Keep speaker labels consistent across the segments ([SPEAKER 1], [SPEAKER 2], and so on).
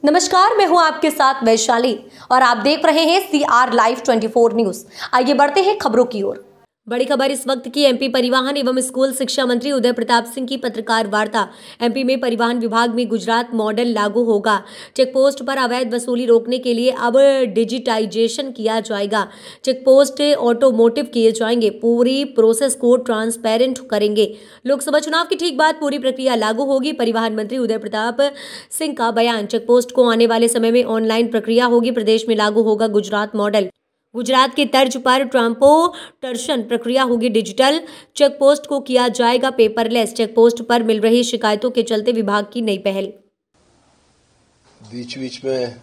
[SPEAKER 1] नमस्कार, मैं हूं आपके साथ वैशाली और आप देख रहे हैं CR लाइव 24 न्यूज। आइए बढ़ते हैं खबरों की ओर। बड़ी खबर इस वक्त की। MP परिवहन एवं स्कूल शिक्षा मंत्री उदय प्रताप सिंह की पत्रकार वार्ता। MP में परिवहन विभाग में गुजरात मॉडल लागू होगा। चेक पोस्ट पर अवैध वसूली रोकने के लिए अब डिजिटाइजेशन किया जाएगा। चेक पोस्ट ऑटोमोटिव किए जाएंगे। पूरी प्रोसेस को ट्रांसपेरेंट करेंगे। लोकसभा चुनाव की ठीक बाद पूरी प्रक्रिया लागू होगी। परिवहन मंत्री उदय प्रताप सिंह का बयान। चेक पोस्ट को आने वाले समय में ऑनलाइन प्रक्रिया होगी। प्रदेश में लागू होगा गुजरात मॉडल। गुजरात की तर्ज पर ट्रांसपोर्टेशन प्रक्रिया होगी डिजिटल। चेक पोस्ट को किया जाएगा पेपरलेस। चेक पोस्ट पर मिल रही शिकायतों के चलते विभाग की नई पहल।
[SPEAKER 2] बीच बीच में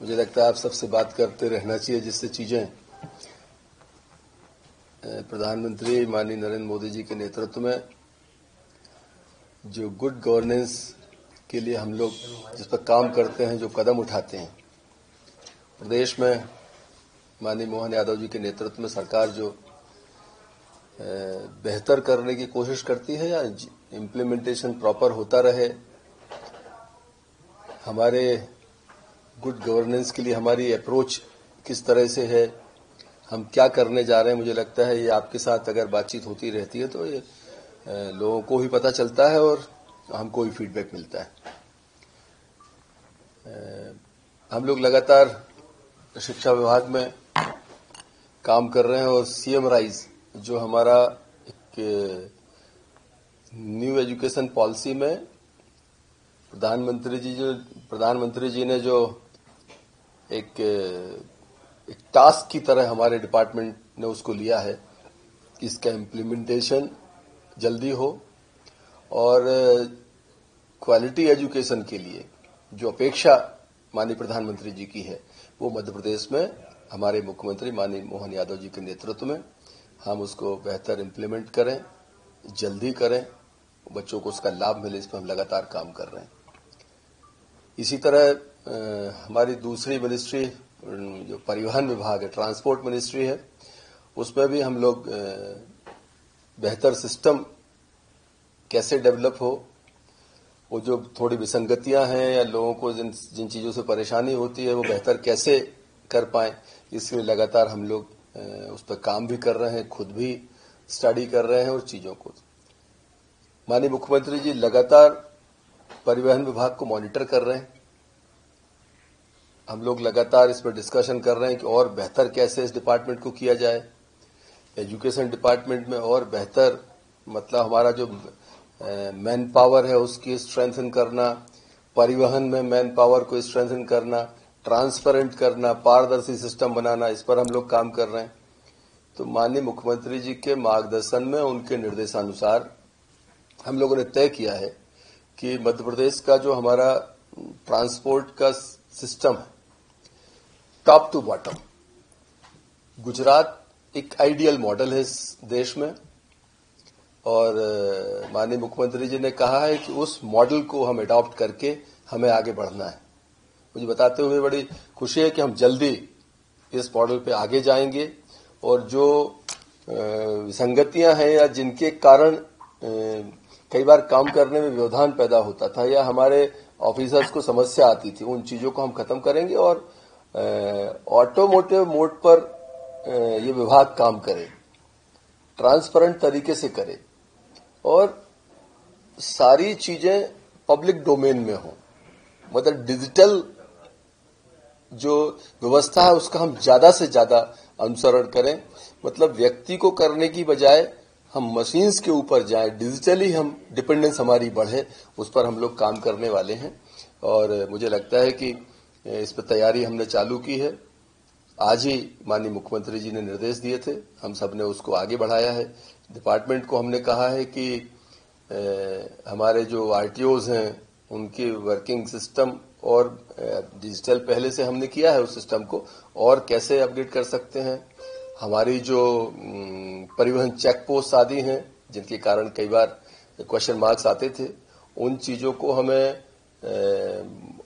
[SPEAKER 2] मुझे लगता है आप सबसे बात करते रहना चाहिए, जिससे चीजें प्रधानमंत्री माननीय नरेंद्र मोदी जी के नेतृत्व में जो गुड गवर्नेंस के लिए हम लोग जिस पर काम करते हैं, जो कदम उठाते हैं, प्रदेश में माननीय मोहन यादव जी के नेतृत्व में सरकार जो बेहतर करने की कोशिश करती है या इम्प्लीमेंटेशन प्रॉपर होता रहे, हमारे गुड गवर्नेंस के लिए हमारी अप्रोच किस तरह से है, हम क्या करने जा रहे हैं, मुझे लगता है ये आपके साथ अगर बातचीत होती रहती है तो ये लोगों को भी पता चलता है और हमको भी फीडबैक मिलता है। हम लोग लगातार शिक्षा विभाग में काम कर रहे हैं और CM राइज जो हमारा एक न्यू एजुकेशन पॉलिसी में प्रधानमंत्री जी ने जो एक टास्क की तरह हमारे डिपार्टमेंट ने उसको लिया है, इसका इम्प्लीमेंटेशन जल्दी हो और क्वालिटी एजुकेशन के लिए जो अपेक्षा माननीय प्रधानमंत्री जी की है वो मध्य प्रदेश में हमारे मुख्यमंत्री माननीय मोहन यादव जी के नेतृत्व में हम उसको बेहतर इम्प्लीमेंट करें, जल्दी करें, बच्चों को उसका लाभ मिले, इस पर हम लगातार काम कर रहे हैं। इसी तरह हमारी दूसरी मिनिस्ट्री जो परिवहन विभाग है, ट्रांसपोर्ट मिनिस्ट्री है, उसमें भी हम लोग बेहतर सिस्टम कैसे डेवलप हो, वो जो थोड़ी विसंगतियां हैं या लोगों को जिन चीजों से परेशानी होती है वो बेहतर कैसे कर पाए, इसलिए लगातार हम लोग उस पर काम भी कर रहे हैं, खुद भी स्टडी कर रहे हैं और चीजों को। माननीय मुख्यमंत्री जी लगातार परिवहन विभाग को मॉनिटर कर रहे हैं। हम लोग लगातार इस पर डिस्कशन कर रहे हैं कि और बेहतर कैसे इस डिपार्टमेंट को किया जाए। एजुकेशन डिपार्टमेंट में और बेहतर मतलब हमारा जो मैन पावर है उसकी स्ट्रेंथन करना, परिवहन में मैन पावर को स्ट्रेंथन करना, ट्रांसपेरेंट करना, पारदर्शी सिस्टम बनाना, इस पर हम लोग काम कर रहे हैं। तो माननीय मुख्यमंत्री जी के मार्गदर्शन में, उनके निर्देशानुसार हम लोगों ने तय किया है कि मध्य प्रदेश का जो हमारा ट्रांसपोर्ट का सिस्टम है, टॉप टू बॉटम, गुजरात एक आइडियल मॉडल है इस देश में और माननीय मुख्यमंत्री जी ने कहा है कि उस मॉडल को हम अडॉप्ट करके हमें आगे बढ़ना है। मुझे बताते हुए बड़ी खुशी है कि हम जल्दी इस मॉडल पे आगे जाएंगे और जो विसंगतियां हैं या जिनके कारण कई बार काम करने में व्यवधान पैदा होता था या हमारे ऑफिसर्स को समस्या आती थी, उन चीजों को हम खत्म करेंगे और ऑटोमोटिव मोड पर ये विभाग काम करे, ट्रांसपेरेंट तरीके से करे और सारी चीजें पब्लिक डोमेन में हो। मतलब डिजिटल जो व्यवस्था है उसका हम ज्यादा से ज्यादा अनुसरण करें, मतलब व्यक्ति को करने की बजाय हम मशीन्स के ऊपर जाएं, डिजिटली हम डिपेंडेंस हमारी बढ़े, उस पर हम लोग काम करने वाले हैं और मुझे लगता है कि इस पर तैयारी हमने चालू की है। आज ही माननीय मुख्यमंत्री जी ने निर्देश दिए थे, हम सब ने उसको आगे बढ़ाया है। डिपार्टमेंट को हमने कहा है कि हमारे जो RTOs हैं उनकी वर्किंग सिस्टम और डिजिटल पहले से हमने किया है, उस सिस्टम को और कैसे अपडेट कर सकते हैं। हमारी जो परिवहन चेक पोस्ट आदि हैं जिनके कारण कई बार क्वेश्चन मार्क्स आते थे, उन चीजों को हमें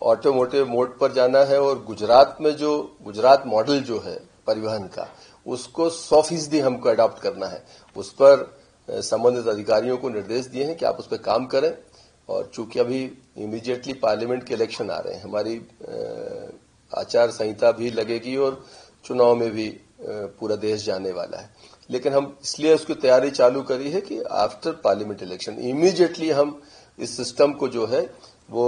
[SPEAKER 2] ऑटोमोटिव मोड पर जाना है और गुजरात में जो गुजरात मॉडल जो है परिवहन का, उसको 100% हमको अडॉप्ट करना है। उस पर संबंधित अधिकारियों को निर्देश दिए हैं कि आप उस पर काम करें और चूंकि अभी इमीडिएटली पार्लियामेंट के इलेक्शन आ रहे हैं, हमारी आचार संहिता भी लगेगी और चुनाव में भी पूरा देश जाने वाला है। लेकिन हम इसलिए उसकी तैयारी चालू करी है कि आफ्टर पार्लियामेंट इलेक्शन इमीडिएटली हम इस सिस्टम को जो है वो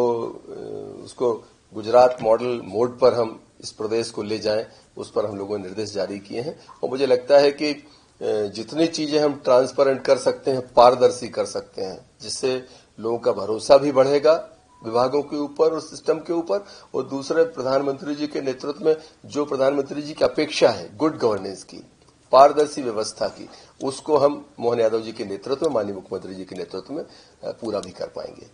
[SPEAKER 2] उसको गुजरात मॉडल मोड पर हम इस प्रदेश को ले जाएं, उस पर हम लोगों ने निर्देश जारी किए हैं। और मुझे लगता है कि जितनी चीजें हम ट्रांसपेरेंट कर सकते हैं, पारदर्शी कर सकते हैं, जिससे लोगों का भरोसा भी बढ़ेगा विभागों के ऊपर और सिस्टम के ऊपर। और दूसरे, प्रधानमंत्री जी के नेतृत्व में जो प्रधानमंत्री जी की अपेक्षा है गुड गवर्नेंस की, पारदर्शी व्यवस्था की, उसको हम मोहन यादव जी के नेतृत्व में, माननीय मुख्यमंत्री जी के नेतृत्व में पूरा भी कर पाएंगे।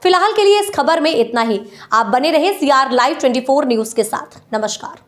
[SPEAKER 1] फिलहाल के लिए इस खबर में इतना ही। आप बने रहे CR Live 24 न्यूज के साथ। नमस्कार।